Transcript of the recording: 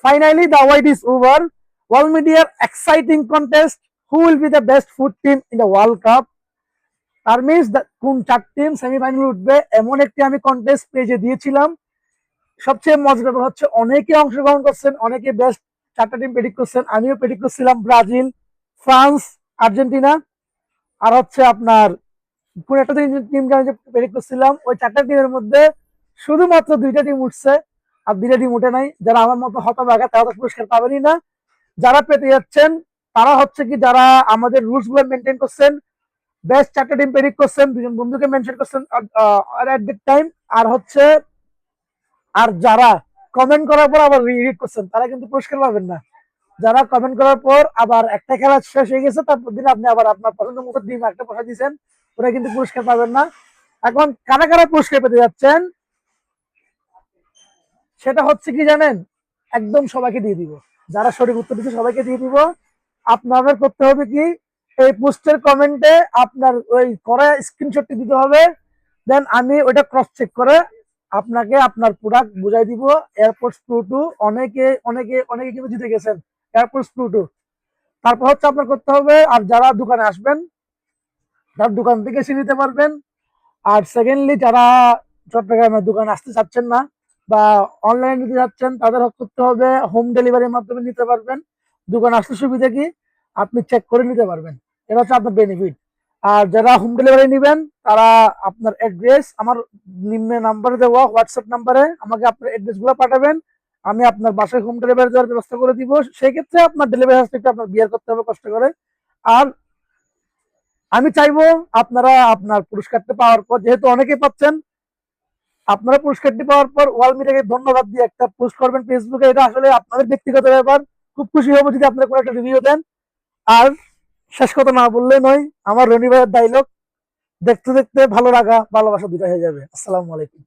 Finally, the wait is over. World Media exciting contest. Who will be the best food team in the World Cup? তার means কোন 4 team সেমিফাইনালে উঠবে এমন একটি আমি contest পেজে দিয়েছিলাম। সবচেয়ে মজার ব্যাপার হচ্ছে অনেকে অংশগ্রহণ করছেন, অনেকে বেস্ট 4টা টিম প্রেডিক্ট করছেন। আমিও প্রেডিক্ট করছিলাম ব্রাজিল, ফ্রান্স, আর্জেন্টিনা আর হচ্ছে আপনার কোন একটা টিমকে আমি প্রেডিক্ট করছিলাম। ওই 4টা টিমের মধ্যে শুধুমাত্র 2টা টিম উঠছে আর 2টা টিম উঠে নাই। যারা আমার মতো হতভাগা তারা তো পুরস্কার পাবেনই না। যারা পেতে যাচ্ছেন তারা হচ্ছে কি যারা আমাদের রুলস গুলো মেনটেন করছেন, বেস্ট 4টা টিম প্রেডিক্ট করছেন, 2জন বন্ধুকে মেনশন করছেন এট দ্যাট টাইম, আর হচ্ছে আর যারা কমেন্ট করার পর আবার রিড করছেন তারা কিন্তু পুরস্কার পাবেন না। যারা কমেন্ট করার পর আবার একটা খেলা শেষ হয়ে গেছে তারপর দিন আপনি আবার আপনার পছন্দ মতো টিম একটা বসা দিয়েছেন, ওরা কিন্তু পুরস্কার পাবেন না। এখন কারা কারা পুরস্কার পেতে যাচ্ছেন সেটা হচ্ছে কি জানেন, একদম সবাইকে দিয়ে দিব। যারা সঠিক উত্তর দিচ্ছে সবাইকে দিয়ে দিব। আপনাদের করতে হবে কি, এই পোস্টের কমেন্টে আপনার ওই করা স্ক্রিনশটটি দিতে হবে। দেন আমি ওইটা ক্রস চেক করে আপনাকে আপনার প্রোডাক্ট বুঝাই দিব। এয়ারপোর্টস প্রো 2 অনেকে অনেকে অনেকে কিন্তু জিতে গেছেন এয়ারপোর্টস প্রো 2। তারপর হচ্ছে আপনার করতে হবে, আর যারা দোকানে আসবেন তার দোকান থেকে এসে নিতে পারবেন। আর সেকেন্ডলি যারা চট্টগ্রামের দোকানে আসতে চাচ্ছেন না বা অনলাইনে নিতে যাচ্ছেন তাদের করতে হবে হোম ডেলিভারির মাধ্যমে নিতে পারবেন। দোকানে আসতে সুবিধা কি, আপনি চেক করে নিতে পারবেন, এটা হচ্ছে আপনার বেনিফিট। আর যারা হোম ডেলিভারি নেবেন তারা আপনার অ্যাড্রেস আমার নিম্নে নাম্বারে দেওয়া হোয়াটসঅ্যাপ নাম্বারে আমাকে আপনার অ্যাড্রেস গুলো পাঠাবেন। আমি আপনার বাসায় হোম ডেলিভারি দেওয়ার ব্যবস্থা করে দিব। সেই ক্ষেত্রে আপনার ডেলিভারি চার্জটা আপনার বিয়ার করতে হবে কষ্ট করে। আর আমি চাইবো আপনারা আপনার পুরস্কারটা পাওয়ার পর, যেহেতু অনেকে পাচ্ছেন, আপনারা পুরস্কারটি পাওয়ার পর ওয়াল মিডিয়াকে ধন্যবাদ দিয়ে একটা পোস্ট করবেন ফেসবুকে। এটা আসলে আপনাদের ব্যক্তিগত ব্যাপার। খুব খুশি হবো যদি আপনারা কোনো একটা রিভিউ দেন। আর শেষ কথা না বললে নয়, আমার রনি ভাইয়ের ডায়লগ, দেখতে দেখতে ভালো লাগা ভালোবাসা দুটা হয়ে যাবে। আসসালামু আলাইকুম।